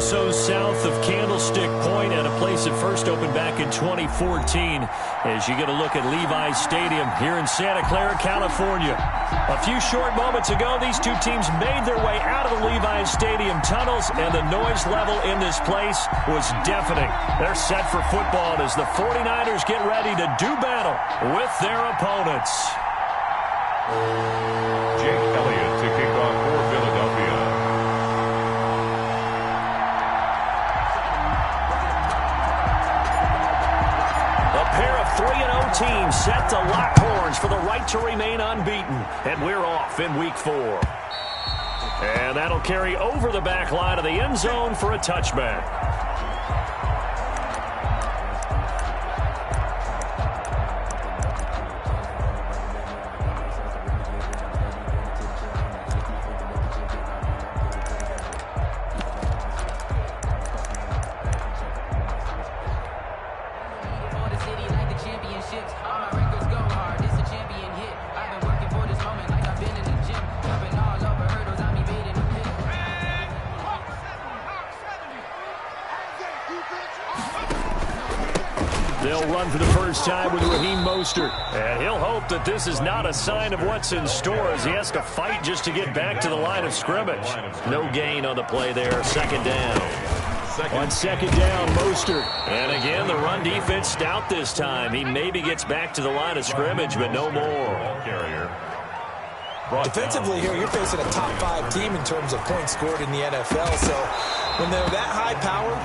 so south of Candlestick Point at a place that first opened back in 2014 as you get a look at Levi's Stadium here in Santa Clara, California. A few short moments ago, these two teams made their way out of the Levi's Stadium tunnels, and the noise level in this place was deafening. They're set for football as the 49ers get ready to do battle with their opponents. Jake Elliott to kick off for Philadelphia. A pair of 3-0 teams set to lock horns for the right to remain unbeaten. And we're off in week 4. And that'll carry over the back line of the end zone for a touchback. They'll run for the first time with Raheem Mostert. And he'll hope that this is not a sign of what's in store as he has to fight just to get back to the line of scrimmage. No gain on the play there. Second down. On second down, Mostert. And again, the run defense stout this time. He maybe gets back to the line of scrimmage, but no more. Defensively here, you're facing a top 5 team in terms of points scored in the NFL. So when they're that high powered,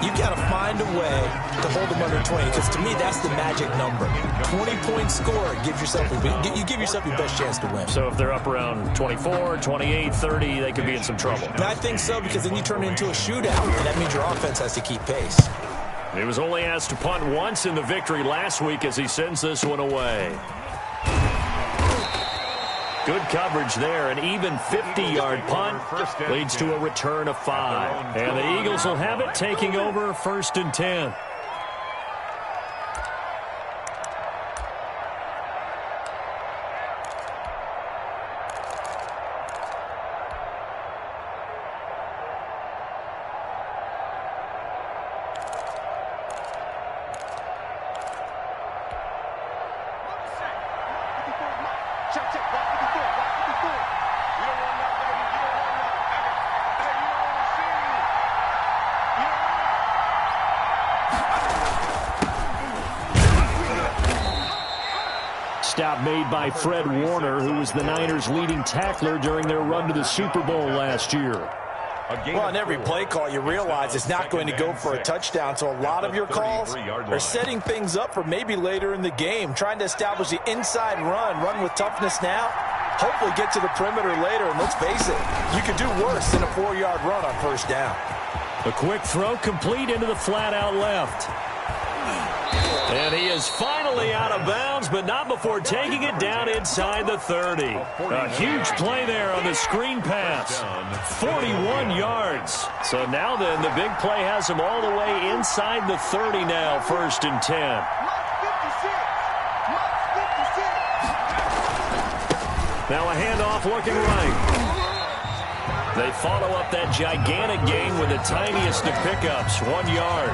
you got to find a way to hold them under 20. Because to me, that's the magic number. 20-point score, you give yourself your best chance to win. So if they're up around 24, 28, 30, they could be in some trouble. And I think so, because then you turn it into a shootout, and that means your offense has to keep pace. He was only asked to punt once in the victory last week as he sends this one away. Good coverage there. An even 50-yard punt leads to a return of 5. And the Eagles will have it, taking over 1st and 10. Stop made by Fred Warner, who was the Niners' leading tackler during their run to the Super Bowl last year. Well, on every play call, you realize it's not going to go for a touchdown, so a lot of your calls are setting things up for maybe later in the game, trying to establish the inside run with toughness now, hopefully get to the perimeter later, and let's face it, you could do worse than a 4-yard run on first down. A quick throw complete into the flat out left. And he is finally out of bounds, but not before taking it down inside the 30. A huge play there on the screen pass. 41 yards. So now then, the big play has him all the way inside the 30 now, 1st and 10. Now a handoff looking right. They follow up that gigantic gain with the tiniest of pickups, 1 yard.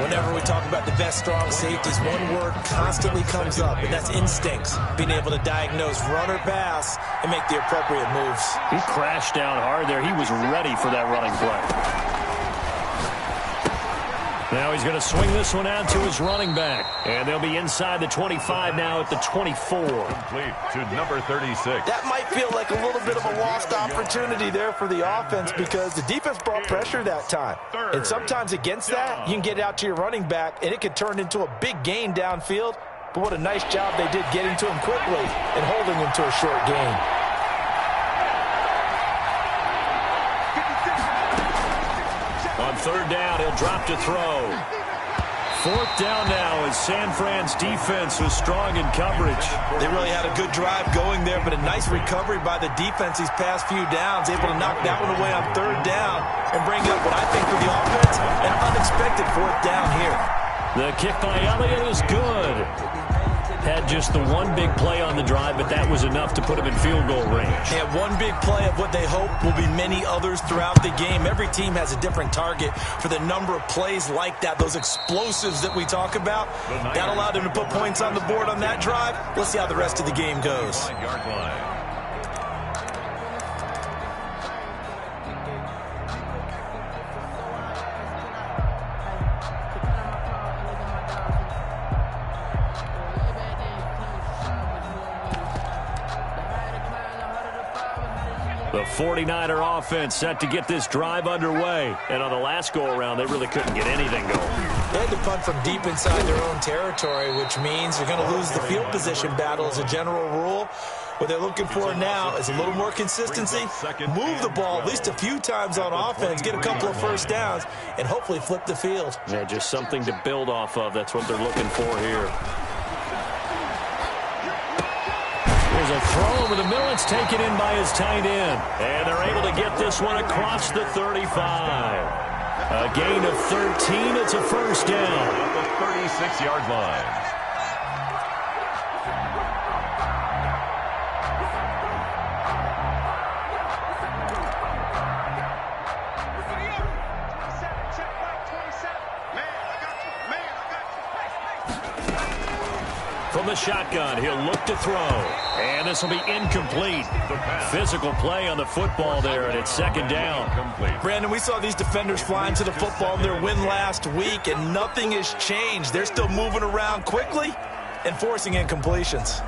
Whenever we talk about the best strong safeties, one word constantly comes up, and that's instincts. Being able to diagnose run or pass and make the appropriate moves. He crashed down hard there. He was ready for that running play. Now he's going to swing this one out to his running back. And they'll be inside the 25 now at the 24. Complete to number 36. That might feel like a little bit of a lost opportunity there for the offense because the defense brought pressure that time. And sometimes against that, you can get out to your running back, and it could turn into a big gain downfield. But what a nice job they did getting to him quickly and holding him to a short gain. On 3rd down, he'll drop to throw. 4th down now as San Fran's defense was strong in coverage. They really had a good drive going there, but a nice recovery by the defense these past few downs, able to knock that one away on 3rd down and bring up what I think for the offense, an unexpected 4th down here. The kick by Elliott is good. had just the one big play on the drive, but that was enough to put him in field goal range. They had one big play of what they hope will be many others throughout the game. Every team has a different target for the number of plays like that, those explosives that we talk about. That allowed them to put points on the board on that drive. Let's see how the rest of the game goes. The 49er offense set to get this drive underway. And on the last go-around, they really couldn't get anything going. They had to punt from deep inside their own territory, which means they're going to lose the field position battle as a general rule. What they're looking for now is a little more consistency, move the ball at least a few times on offense, get a couple of first downs, and hopefully flip the field. Yeah, just something to build off of. That's what they're looking for here. There's a throw over the middle. It's taken in by his tight end. And they're able to get this one across the 35. A gain of 13. It's a first down. At the 36-yard line. From the shotgun, he'll look to throw. And this will be incomplete. Physical play on the football there, and it's second down. Brandon, we saw these defenders flying to the football in their win last week, and nothing has changed. They're still moving around quickly and forcing incompletions.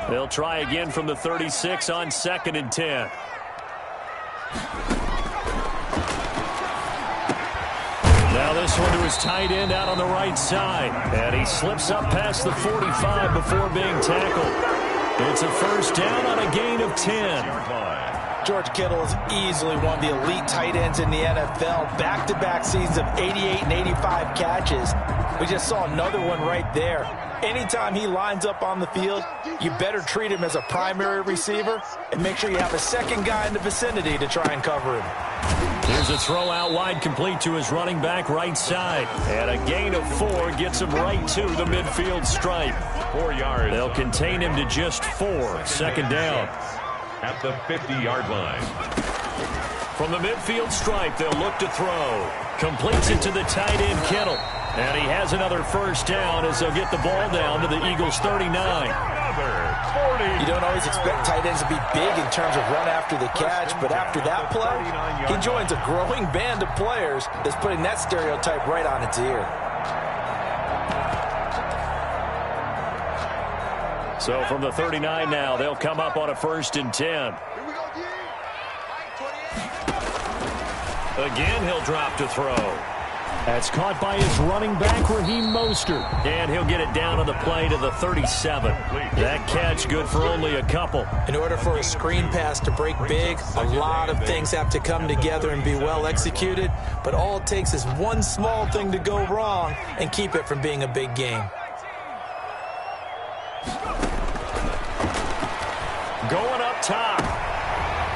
They'll try again from the 36 on 2nd and 10. Now this one to his tight end out on the right side. And he slips up past the 45 before being tackled. It's a first down on a gain of 10. George Kittle is easily one of the elite tight ends in the NFL. Back-to-back seasons of 88 and 85 catches. We just saw another one right there. Anytime he lines up on the field, you better treat him as a primary receiver and make sure you have a second guy in the vicinity to try and cover him. Here's a throw out wide, complete to his running back right side. And a gain of 4 gets him right to the midfield stripe. 4 yards. They'll contain him to just 4. Second down. At the 50-yard line. From the midfield stripe, they'll look to throw. Completes it to the tight end, Kittle. And he has another first down as they'll get the ball down to the Eagles' 39. You don't always expect tight ends to be big in terms of run after the catch, but after that play, he joins a growing band of players that's putting that stereotype right on its ear. So from the 39 now, they'll come up on a 1st and 10. Again, he'll drop to throw. That's caught by his running back, Raheem Mostert. And he'll get it down on the play to the 37. That catch good for only a couple. In order for a screen pass to break big, a lot of things have to come together and be well executed. But all it takes is one small thing to go wrong and keep it from being a big game. Going up top.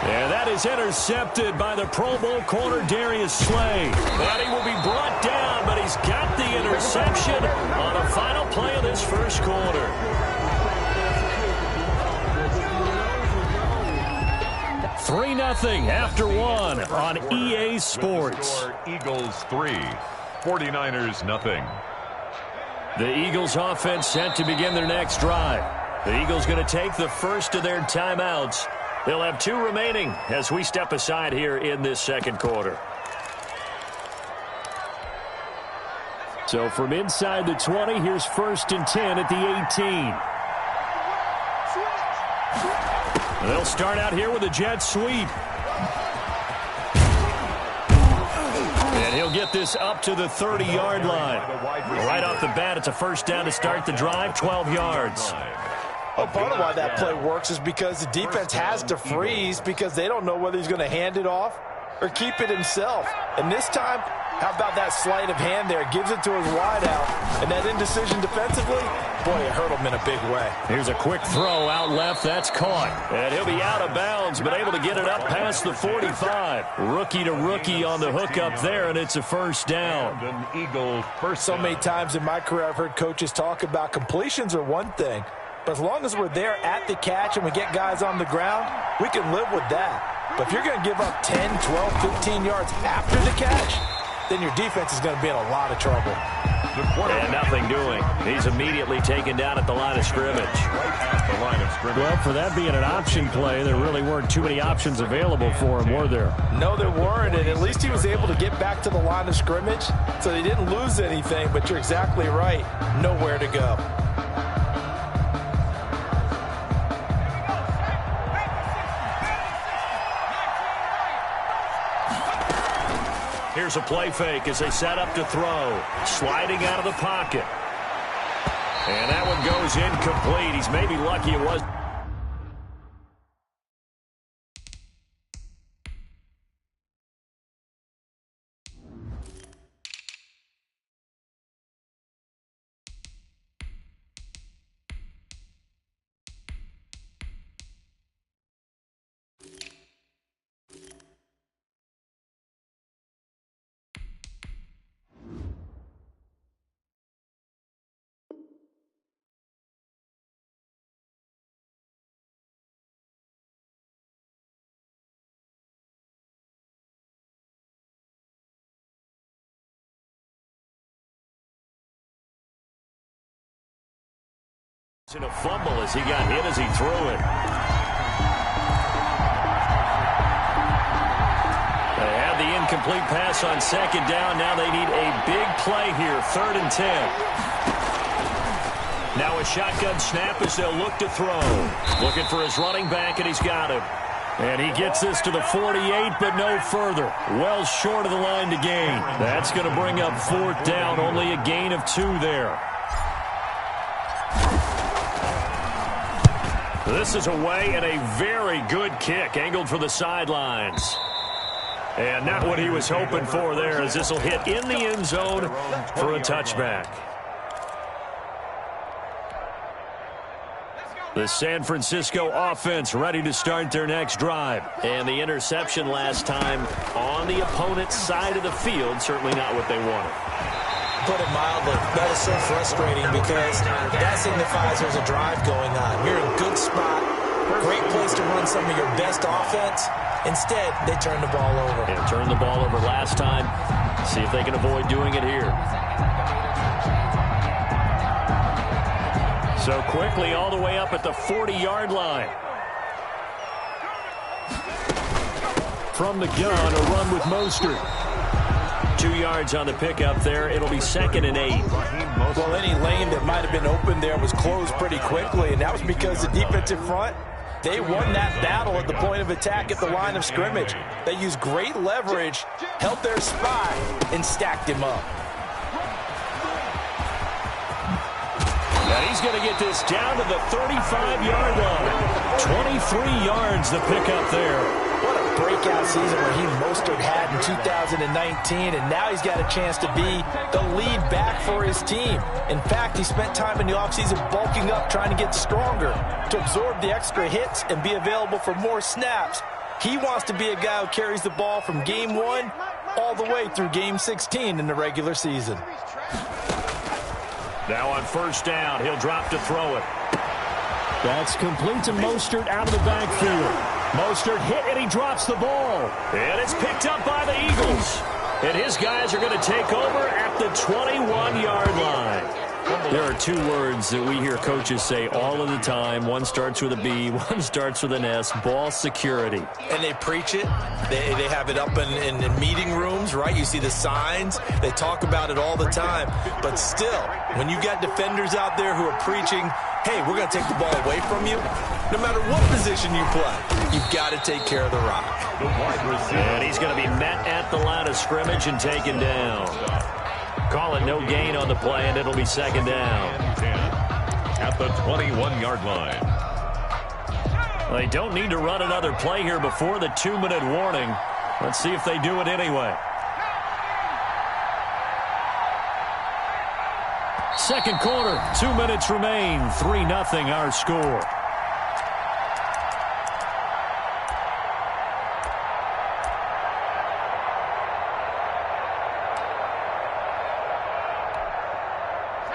And that is intercepted by the Pro Bowl corner Darius Slay. And he will be brought down, but he's got the interception on the final play of this first quarter. Three 3-0 after one on EA Sports. Eagles 3, 49ers nothing. The Eagles offense set to begin their next drive. The Eagles going to take the first of their timeouts. They'll have 2 remaining as we step aside here in this second quarter. So from inside the 20, here's 1st and 10 at the 18. They'll start out here with a jet sweep. And he'll get this up to the 30-yard line. Right off the bat, it's a first down to start the drive, 12 yards. Well, part of why that play works is because the defense has to freeze because they don't know whether he's going to hand it off or keep it himself. And this time, how about that sleight of hand there? Gives it to his wideout. And that indecision defensively, boy, it hurt him in a big way. Here's a quick throw out left. That's caught. And he'll be out of bounds, but able to get it up past the 45. Rookie to rookie on the hook up there, and it's a first down. So many times in my career, I've heard coaches talk about completions are one thing. But as long as we're there at the catch and we get guys on the ground, we can live with that. But if you're going to give up 10, 12, 15 yards after the catch, then your defense is going to be in a lot of trouble. And nothing doing. He's immediately taken down at the line of scrimmage. Well, for that being an option play, there really weren't too many options available for him, were there? No, there weren't, and at least he was able to get back to the line of scrimmage, so they didn't lose anything, but you're exactly right. Nowhere to go. Here's a play fake as they set up to throw. Sliding out of the pocket. And that one goes incomplete. He's maybe lucky it was. In a fumble as he got hit as he threw it. They had the incomplete pass on second down. Now they need a big play here. 3rd and 10. Now a shotgun snap as they'll look to throw. Looking for his running back, and he's got him. And he gets this to the 48, but no further. Well short of the line to gain. That's going to bring up 4th down. Only a gain of 2 there. This is away and a very good kick angled for the sidelines. And not what he was hoping for there, as this will hit in the end zone for a touchback. The San Francisco offense ready to start their next drive. And the interception last time on the opponent's side of the field, certainly not what they wanted. Put it mildly, that is so frustrating because that signifies there's a drive going on. You're in a good spot, great place to run some of your best offense. Instead, they turn the ball over. And turned the ball over last time. See if they can avoid doing it here. So quickly all the way up at the 40-yard line. From the gun, a run with Mostert. 2 yards on the pickup there. It'll be 2nd and 8. Well, any lane that might have been open there was closed pretty quickly, and that was because the defensive front, they won that battle at the point of attack at the line of scrimmage. They used great leverage, held their spot, and stacked him up. And he's going to get this down to the 35-yard line. 23 yards the pickup there. What a breakout season Raheem Mostert had in 2019, and now he's got a chance to be the lead back for his team. In fact, he spent time in the offseason bulking up, trying to get stronger, to absorb the extra hits and be available for more snaps. He wants to be a guy who carries the ball from game 1 all the way through game 16 in the regular season. Now on 1st down, he'll drop to throw it. That's complete to Mostert out of the backfield. Mostert hit, and he drops the ball. And it's picked up by the Eagles. And his guys are going to take over at the 21-yard line. There are 2 words that we hear coaches say all of the time. One starts with a B, one starts with an S, ball security. And they preach it. They have it up in meeting rooms, right? You see the signs. They talk about it all the time. But still, when you got defenders out there who are preaching, hey, we're going to take the ball away from you, no matter what position you play, you've got to take care of the rock. And he's going to be met at the line of scrimmage and taken down. Call it no gain on the play, and it'll be 2nd down. At the 21-yard line. They don't need to run another play here before the 2-minute warning. Let's see if they do it anyway. Second quarter, 2 minutes remain. 3-0 our score.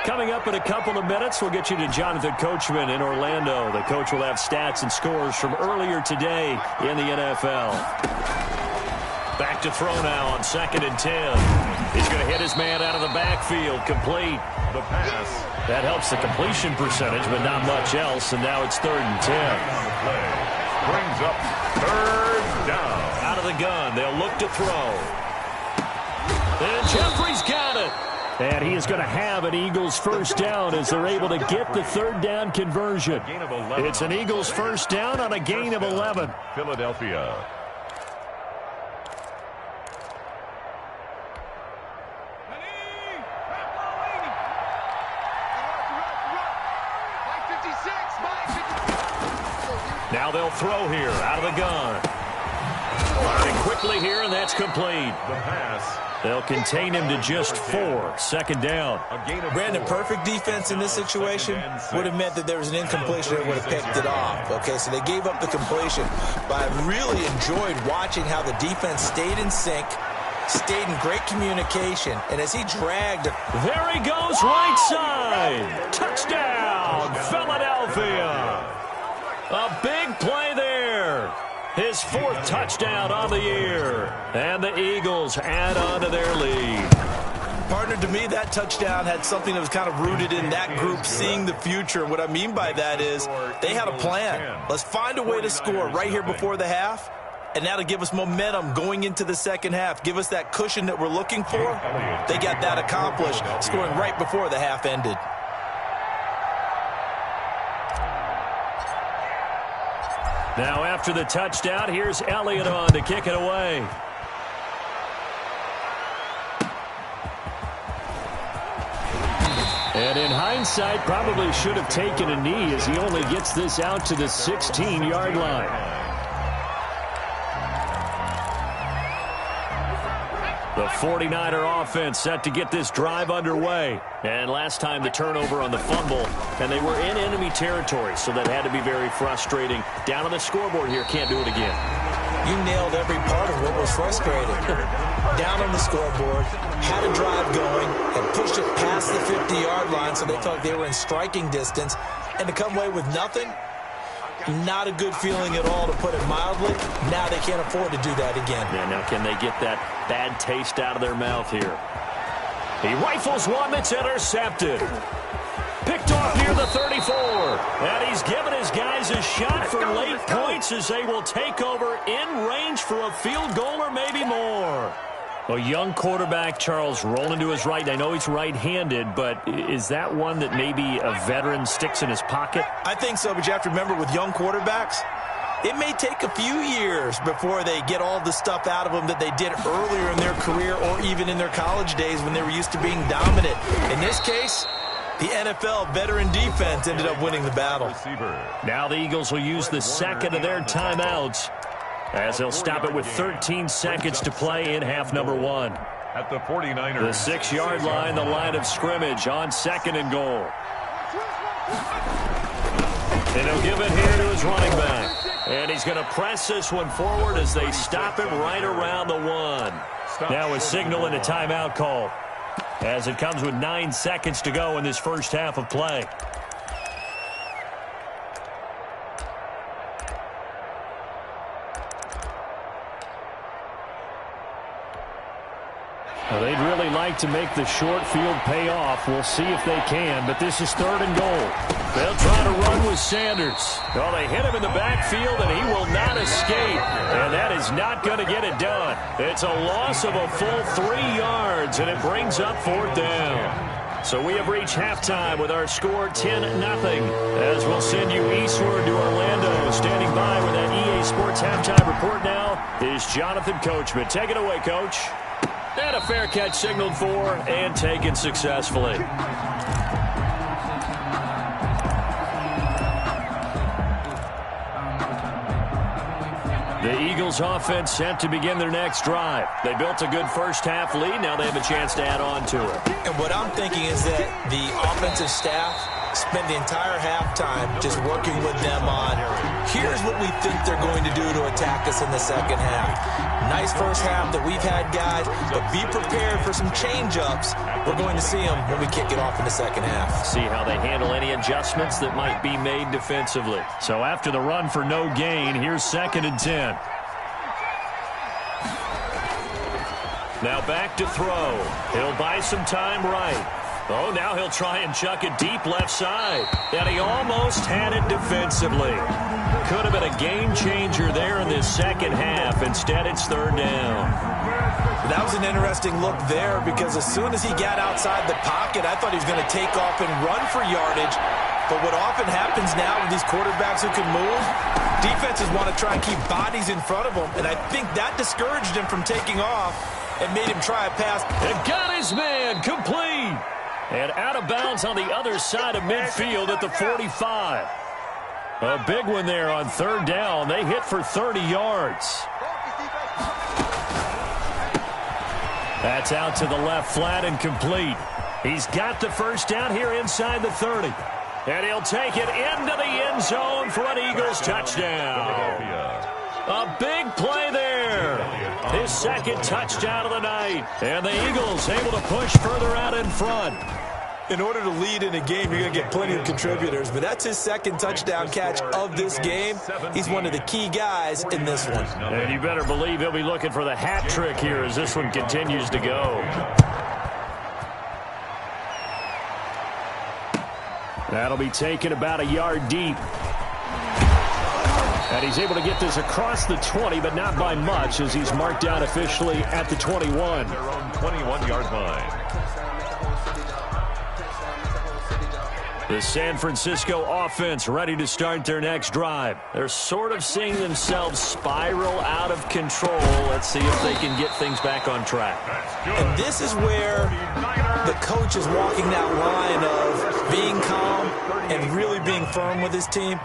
Coming up in a couple of minutes, we'll get you to Jonathan Coachman in Orlando. The coach will have stats and scores from earlier today in the NFL. Back to throw now on 2nd and 10. He's going to hit his man out of the backfield. Complete. The pass. That helps the completion percentage, but not much else. And now it's 3rd and 10. Brings up 3rd down. Out of the gun. They'll look to throw. And Jeffrey's got it. And he is going to have an Eagles first down as they're able to get the 3rd down conversion. It's an Eagles first down on a gain of 11. Philadelphia. Now they'll throw here out of the gun. Running quickly here, and that's complete. The pass. They'll contain him to just 4. 2nd down. Brandon, perfect defense in this situation would have meant that there was an incompletion that would have picked it off. Okay, so they gave up the completion. But I really enjoyed watching how the defense stayed in sync, stayed in great communication, and as he dragged. There he goes, right side. Touchdown, Philadelphia. A big play there. His 4th touchdown on the year. And the Eagles add on to their lead. Partner, to me, that touchdown had something that was kind of rooted in that group seeing the future. What I mean by that is they had a plan. Let's find a way to score right here before the half. And that'll give us momentum going into the second half. Give us that cushion that we're looking for. They got that accomplished, scoring right before the half ended. Now after the touchdown, here's Elliott on to kick it away. And in hindsight, probably should have taken a knee as he only gets this out to the 16-yard line. The 49er offense set to get this drive underway. And last time the turnover on the fumble, and they were in enemy territory, so that had to be very frustrating. Down on the scoreboard here, can't do it again. You nailed every part of what was frustrating. Down on the scoreboard, had a drive going, and pushed it past the 50-yard line, so they felt they were in striking distance. And to come away with nothing, not a good feeling at all, to put it mildly. Now they can't afford to do that again. Yeah, now can they get that bad taste out of their mouth here? He rifles one that's intercepted. Picked off near the 34. And he's given his guys a shot for late points as they will take over in range for a field goal or maybe more. A young quarterback, Charles, rolling to his right. I know he's right-handed, but is that one that maybe a veteran sticks in his pocket? I think so, but you have to remember with young quarterbacks, it may take a few years before they get all the stuff out of them that they did earlier in their career or even in their college days when they were used to being dominant. In this case, the NFL veteran defense ended up winning the battle. Now the Eagles will use the second of their timeouts, as they'll stop it with 13 seconds to play in half number 1. At the 49ers. The 6-yard line, the line of scrimmage on 2nd and goal. And he'll give it here to his running back. And he's going to press this one forward as they stop him right around the 1. Now a signal and a timeout call, as it comes with 9 seconds to go in this first half of play. Well, they'd really like to make the short field pay off. We'll see if they can, but this is 3rd and goal. They'll try to run with Sanders. Well, they hit him in the backfield, and he will not escape. And that is not going to get it done. It's a loss of a full 3 yards, and it brings up 4th down. So we have reached halftime with our score 10-0. As we'll send you eastward to Orlando. Standing by with that EA Sports halftime report now is Jonathan Coachman. Take it away, Coach. And a fair catch signaled for and taken successfully. The Eagles offense set to begin their next drive. They built a good first half lead. Now they have a chance to add on to it. And what I'm thinking is that the offensive staff spent the entire halftime just working with them on, here's what we think they're going to do to attack us in the second half. Nice first half that we've had, guys, but be prepared for some change-ups. We're going to see them when we kick it off in the second half. See how they handle any adjustments that might be made defensively. So after the run for no gain, here's 2nd and 10. Now back to throw. He'll buy some time right. Oh, now he'll try and chuck it deep left side. And he almost had it defensively. Could have been a game changer there in this second half. Instead, it's 3rd down. That was an interesting look there because as soon as he got outside the pocket, I thought he was going to take off and run for yardage. But what often happens now with these quarterbacks who can move, defenses want to try and keep bodies in front of them. And I think that discouraged him from taking off and made him try a pass. And got his man complete. And out of bounds on the other side of midfield at the 45. A big one there on 3rd down. They hit for 30 yards. That's out to the left flat and complete. He's got the first down here inside the 30. And he'll take it into the end zone for an Eagles touchdown. A big play there. His 2nd touchdown of the night. And the Eagles able to push further out in front. In order to lead in a game, you're going to get plenty of contributors, but that's his 2nd touchdown catch of this game. He's one of the key guys in this one. And you better believe he'll be looking for the hat trick here as this one continues to go. That'll be taken about a yard deep. And he's able to get this across the 20, but not by much as he's marked down officially at the 21. Their own 21-yard line. The San Francisco offense ready to start their next drive. They're sort of seeing themselves spiral out of control. Let's see if they can get things back on track. And this is where the coach is walking that line of being calm and really being firm with his team.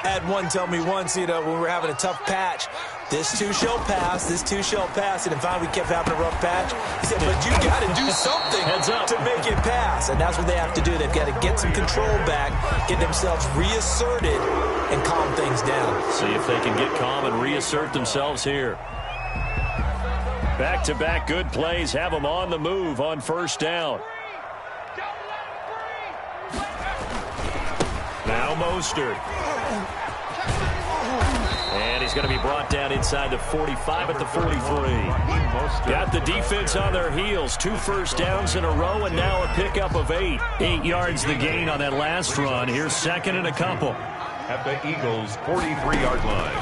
I had one tell me once, when we were having a tough patch, this too shall pass, this too shall pass. And finally we kept having a rough patch. He said, but you got to do something to make it pass. And that's what they have to do. They've got to get some control back, get themselves reasserted, and calm things down. See if they can get calm and reassert themselves here. Back-to-back good plays have them on the move on 1st down. Now Mostert. And he's going to be brought down inside the 45 at the 43. Got the defense on their heels. 2 first downs in a row and now a pickup of 8. 8 yards the gain on that last run. Here's 2nd and a couple. At the Eagles' 43-yard line.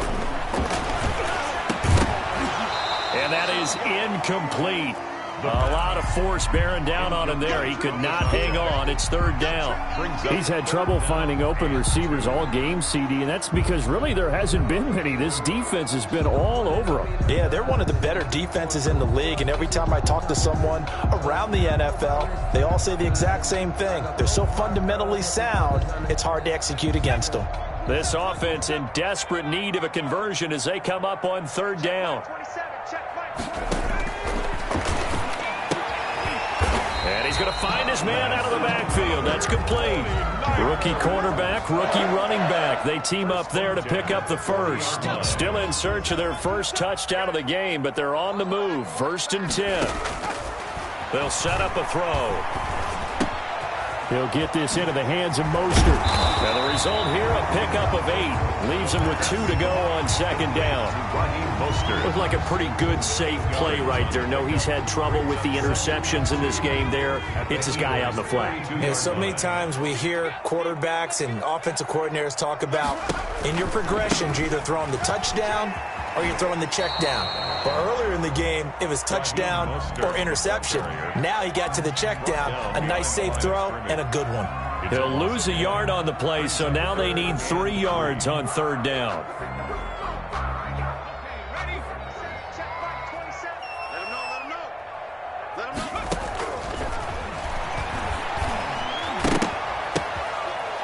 And that is incomplete. A lot of force bearing down on him there. He could not hang on. It's 3rd down. He's had trouble finding open receivers all game, CD, and that's because really there hasn't been many. This defense has been all over him. Yeah, they're one of the better defenses in the league, and every time I talk to someone around the NFL, they all say the exact same thing. They're so fundamentally sound, it's hard to execute against them. This offense in desperate need of a conversion as they come up on 3rd down. And he's going to find his man out of the backfield. That's complete. Rookie cornerback, rookie running back. They team up there to pick up the first. Still in search of their first touchdown of the game, but they're on the move. 1st and 10. They'll set up a throw. He'll get this into the hands of Mostert. And the result here, a pickup of 8. Leaves him with 2 to go on 2nd down. Looked like a pretty good, safe play right there. No, he's had trouble with the interceptions in this game there. Hits his guy out in the flat. And so many times we hear quarterbacks and offensive coordinators talk about, in your progressions, you're either throwing the touchdown or you're throwing the check down. But earlier in the game, it was touchdown or interception. Now he got to the check down, a nice safe throw, and a good one. He'll lose a yard on the play, so now they need 3 yards on 3rd down.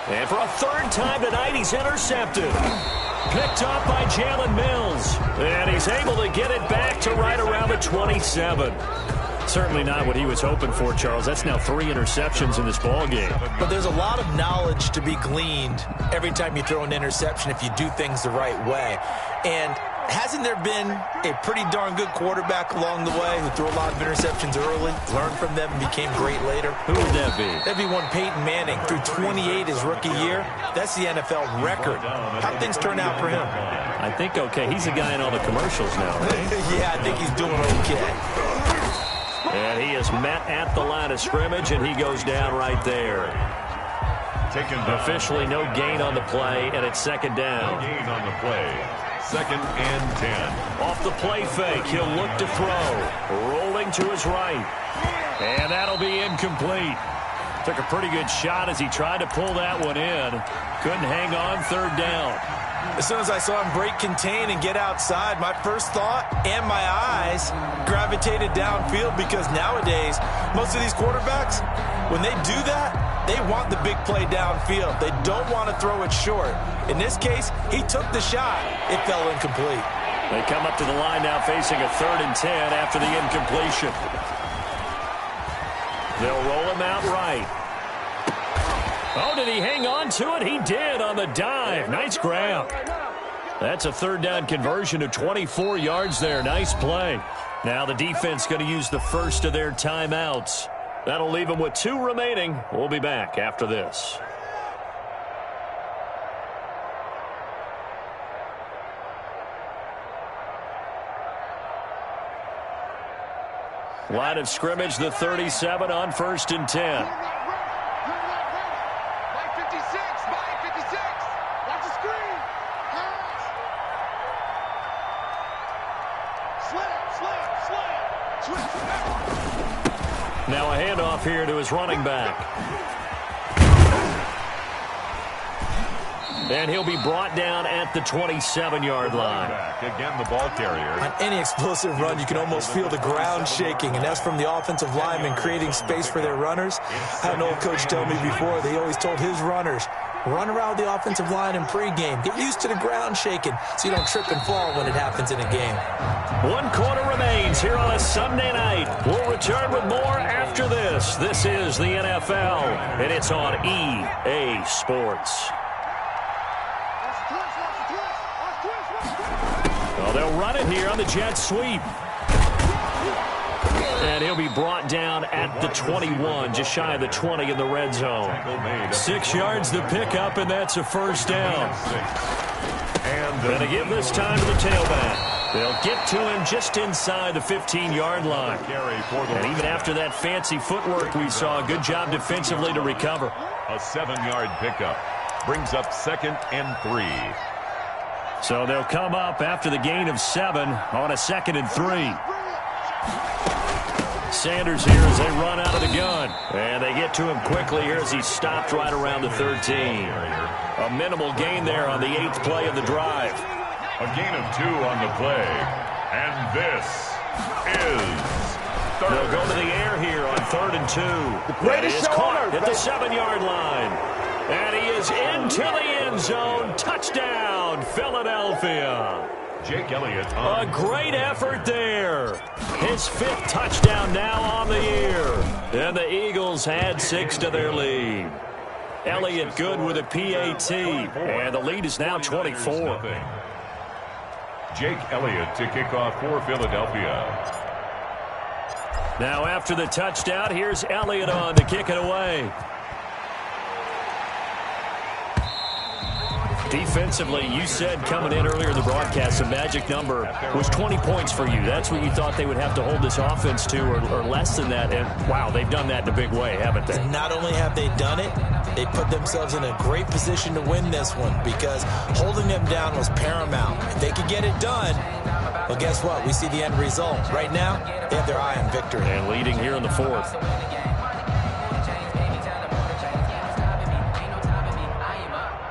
And for a 3rd time tonight, he's intercepted. Picked up by Jalen Mills. And he's able to get it back to right around the 27. Certainly not what he was hoping for, Charles. That's now 3 interceptions in this ball game. But there's a lot of knowledge to be gleaned every time you throw an interception if you do things the right way. And hasn't there been a pretty darn good quarterback along the way who threw a lot of interceptions early, learned from them, and became great later? Who would that be? That'd be one Peyton Manning. Threw 28 his rookie year. That's the NFL record. How'd things turn out for him? I think okay. He's the guy in all the commercials now, right? Yeah, I think he's doing okay. And he is met at the line of scrimmage, and he goes down right there. Officially no gain on the play, and it's second down. No gain on the play. 2nd and 10. Off the play fake, he'll look to throw. Rolling to his right. And that'll be incomplete. Took a pretty good shot as he tried to pull that one in. Couldn't hang on, 3rd down. As soon as I saw him break contain and get outside, my first thought and my eyes gravitated downfield, because nowadays, most of these quarterbacks, when they do that, they want the big play downfield. They don't want to throw it short. In this case, he took the shot. It fell incomplete. They come up to the line now facing a 3rd and 10 after the incompletion. They'll roll him out right. Oh, did he hang on to it? He did on the dive. Nice grab. That's a 3rd down conversion to 24 yards there. Nice play. Now the defense going to use the first of their timeouts. That'll leave them with 2 remaining. We'll be back after this. Line of scrimmage, the 37 on 1st and 10. Now a handoff here to his running back. And he'll be brought down at the 27-yard line. Again, the ball carrier. On any explosive run, you can almost feel the ground shaking, and that's from the offensive linemen creating space for their runners. I had an old coach tell me before, they always told his runners, run around the offensive line in pregame. Get used to the ground shaking so you don't trip and fall when it happens in a game. 1 quarter remains here on a Sunday night. We'll return with more after this. This is the NFL, and it's on EA Sports. Well, they'll run it here on the jet sweep. And he'll be brought down at the 21, just shy of the 20 in the red zone. 6 yards to pick up, and that's a 1st down. And to give this time to the tailback. They'll get to him just inside the 15-yard line. And even after that fancy footwork we saw, a good job defensively to recover. A 7-yard pickup brings up 2nd and 3. So they'll come up after the gain of 7 on a 2nd and 3. Sanders here as they run out of the gun. And they get to him quickly here as he's stopped right around the 13. A minimal gain there on the 8th play of the drive. A gain of 2 on the play. And this is third. They'll go to the air here on 3rd and 2. That is caught at the 7-yard line. And he is into the end zone. Touchdown, Philadelphia. Jake Elliott. A great effort there. His 5th touchdown now on the year. And the Eagles add 6 to their lead. Elliott good with a PAT. And the lead is now 24. Jake Elliott to kick off for Philadelphia. Now after the touchdown, here's Elliott on to kick it away. Defensively, you said coming in earlier in the broadcast, the magic number was 20 points for you. That's what you thought they would have to hold this offense to, or less than that. And, wow, they've done that in a big way, haven't they? Not only have they done it, they put themselves in a great position to win this one, because holding them down was paramount. If they could get it done, well, guess what? We see the end result. Right now, they have their eye on victory. And leading here in the 4th.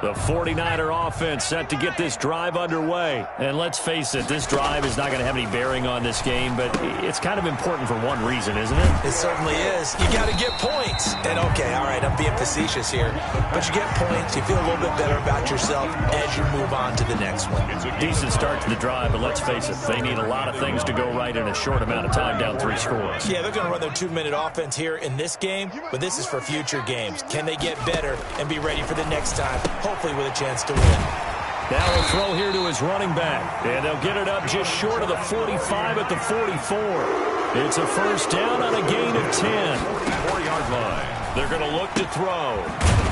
The 49er offense set to get this drive underway. And let's face it, this drive is not going to have any bearing on this game, but it's kind of important for one reason, isn't it? It certainly is. You got to get points. And okay, all right, I'm being facetious here, but you get points, you feel a little bit better about yourself as you move on to the next one. Decent start to the drive, but let's face it, they need a lot of things to go right in a short amount of time down 3 scores. Yeah, they're going to run their 2-minute offense here in this game, but this is for future games. Can they get better and be ready for the next time, hopefully with a chance to win? Now a throw here to his running back, and they'll get it up just short of the 45 at the 44. It's a first down on a gain of 10. 4-yard line. They're going to look to throw.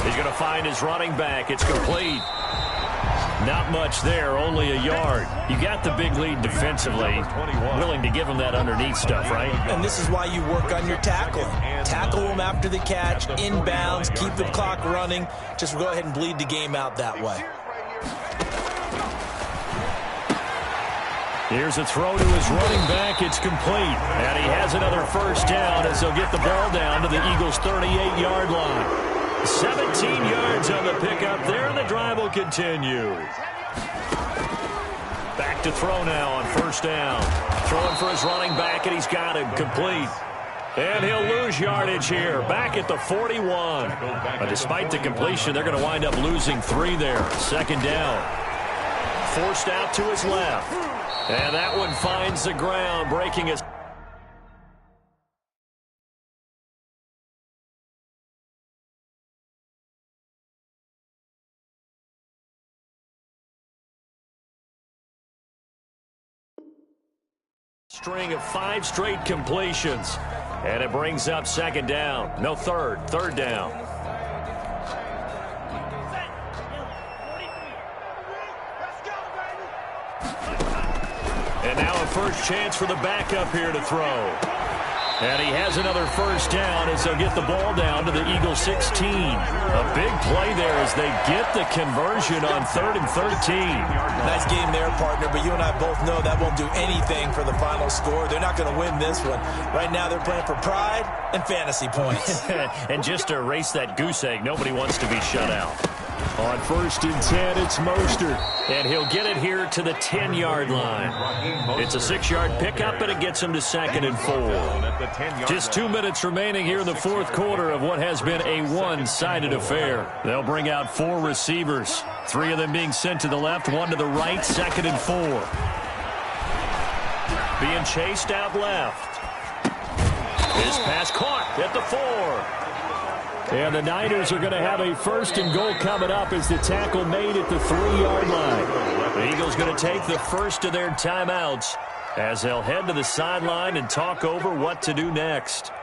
He's going to find his running back. It's complete. Not much there, only a yard. You got the big lead defensively. Willing to give him that underneath stuff, right? And this is why you work on your tackling. Tackle them after the catch, inbounds, keep the clock running. Just go ahead and bleed the game out that way. Here's a throw to his running back. It's complete. And he has another first down as they'll get the ball down to the Eagles' 38-yard line. 17 yards on the pickup there, and the drive will continue. Back to throw now on first down. Throwing for his running back, and he's got him complete. And he'll lose yardage here, back at the 41. But despite the completion, they're going to wind up losing 3 there. Second down. Forced out to his left. And that one finds the ground, breaking his... string of 5 straight completions. And it brings up second down. No, third down. And now a first chance for the backup here to throw. And he has another first down as they'll get the ball down to the Eagles' 16. A big play there as they get the conversion on 3rd and 13. Nice game there, partner, but you and I both know that won't do anything for the final score. They're not going to win this one. Right now they're playing for pride and fantasy points. And just to erase that goose egg, nobody wants to be shut out. On 1st and 10, it's Mostert. And he'll get it here to the 10-yard line. It's a 6-yard pickup, and it gets him to 2nd and 4. Just 2 minutes remaining here in the 4th quarter of what has been a one-sided affair. They'll bring out 4 receivers. 3 of them being sent to the left, 1 to the right, 2nd and 4. Being chased out left. His pass caught at the 4. And the Niners are going to have a 1st and goal coming up as the tackle made at the 3-yard line. The Eagles going to take the first of their timeouts as they'll head to the sideline and talk over what to do next.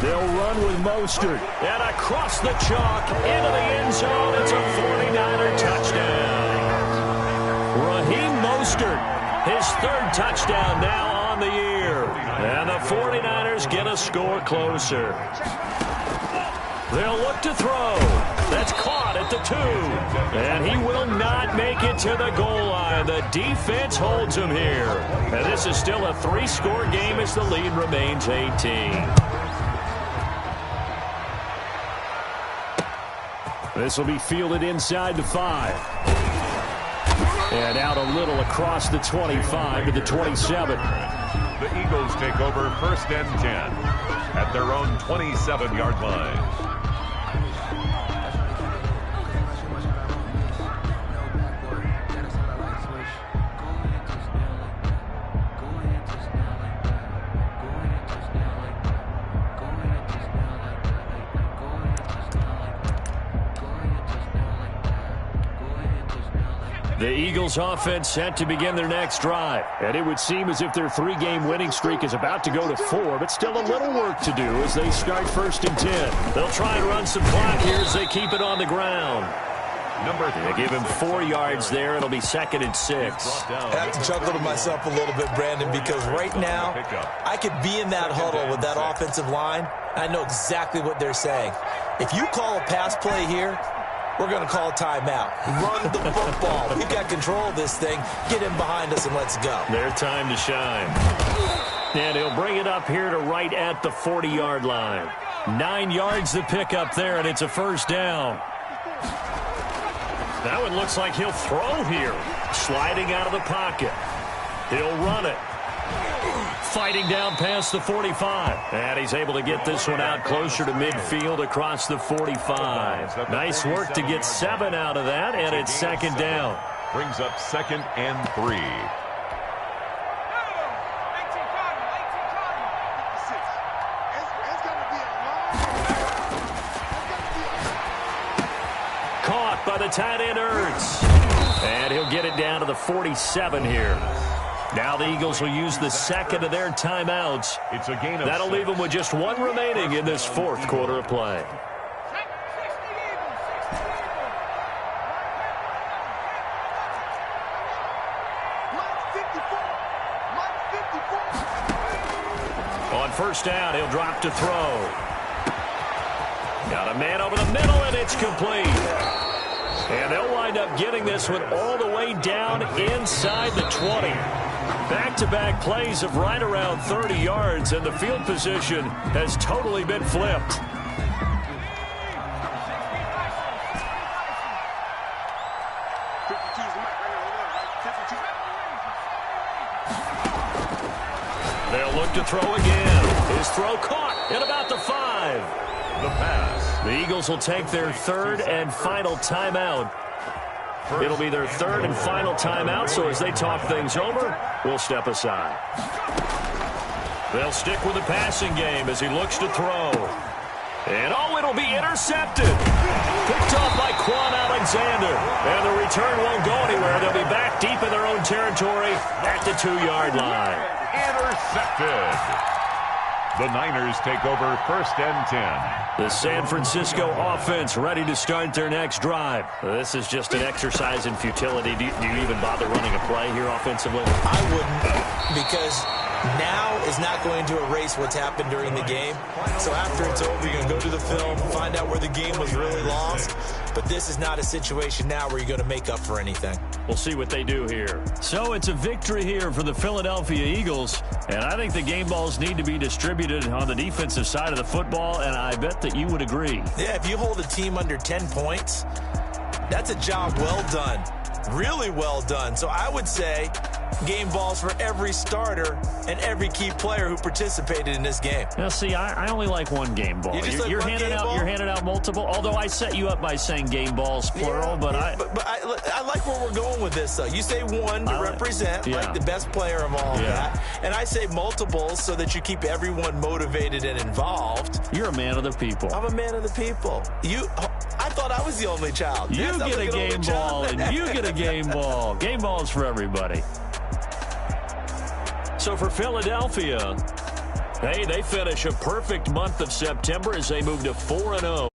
They'll run with Mostert. And across the chalk into the end zone. It's a 49er touchdown. Raheem Mostert, his 3rd touchdown now on the year. And the 49ers get a score closer. They'll look to throw. That's caught at the 2. And he will not make it to the goal line. The defense holds him here. And this is still a 3-score game as the lead remains 18. This will be fielded inside the 5. And out a little across the 25 to the 27. The Eagles take over 1st and 10 at their own 27-yard line. The Eagles offense set to begin their next drive. And it would seem as if their 3-game winning streak is about to go to 4, but still a little work to do as they start 1st and 10. They'll try and run some clock here as they keep it on the ground. They give him 4 yards there. It'll be 2nd and 6. I have to chuckle to myself a little bit, Brandon, because right now I could be in that huddle with that offensive line. I know exactly what they're saying. If you call a pass play here, we're going to call a timeout. Run the football. We've got control of this thing. Get him behind us and let's go. Their time to shine. And he'll bring it up here to right at the 40-yard line. 9 yards to pick up there, and it's a first down. That one looks like he'll throw here. Sliding out of the pocket. He'll run it. Fighting down past the 45. And he's able to get this one out closer to midfield across the 45. Nice work to get 7 out of that, and it's second down. Brings up 2nd and 3. Caught by the tight end, Ertz. And he'll get it down to the 47 here. Now the Eagles will use the second of their timeouts. It's a gain of That'll 6. leave them with just 1 remaining in this 4th quarter of play. On first down, he'll drop to throw. Got a man over the middle, and it's complete. And they'll wind up getting this one all the way down inside the 20. Back-to-back plays of right around 30 yards, and the field position has totally been flipped. They'll look to throw again. His throw caught at about the 5. The pass. The Eagles will take their 3rd and final timeout. It'll be their 3rd and final timeout, so as they talk things over, we'll step aside. They'll stick with the passing game as he looks to throw. And it'll be intercepted. Picked off by Quan Alexander. And the return won't go anywhere. They'll be back deep in their own territory at the 2-yard line. Intercepted. The Niners take over 1st and 10. The San Francisco offense ready to start their next drive. This is just an exercise in futility. Do you even bother running a play here offensively? I wouldn't, because now is not going to erase what's happened during the game. So after it's over, you're going to go to the film, find out where the game was really lost. But this is not a situation now where you're going to make up for anything. We'll see what they do here. So it's a victory here for the Philadelphia Eagles. And I think the game balls need to be distributed on the defensive side of the football, and I bet that you would agree. Yeah, if you hold a team under 10 points, that's a job well done. Really well done. So I would say game balls for every starter and every key player who participated in this game. Now, see, I only like one game ball. You're handing out multiple. Although I set you up by saying game balls plural, but I like where we're going with this. Though you say one to represent like the best player of all of that, and I say multiples so that you keep everyone motivated and involved. You're a man of the people. I'm a man of the people. I thought I was the only child. You get a game ball, and you get a game ball. Game balls for everybody. So for Philadelphia, hey, they finish a perfect month of September as they move to 4-0.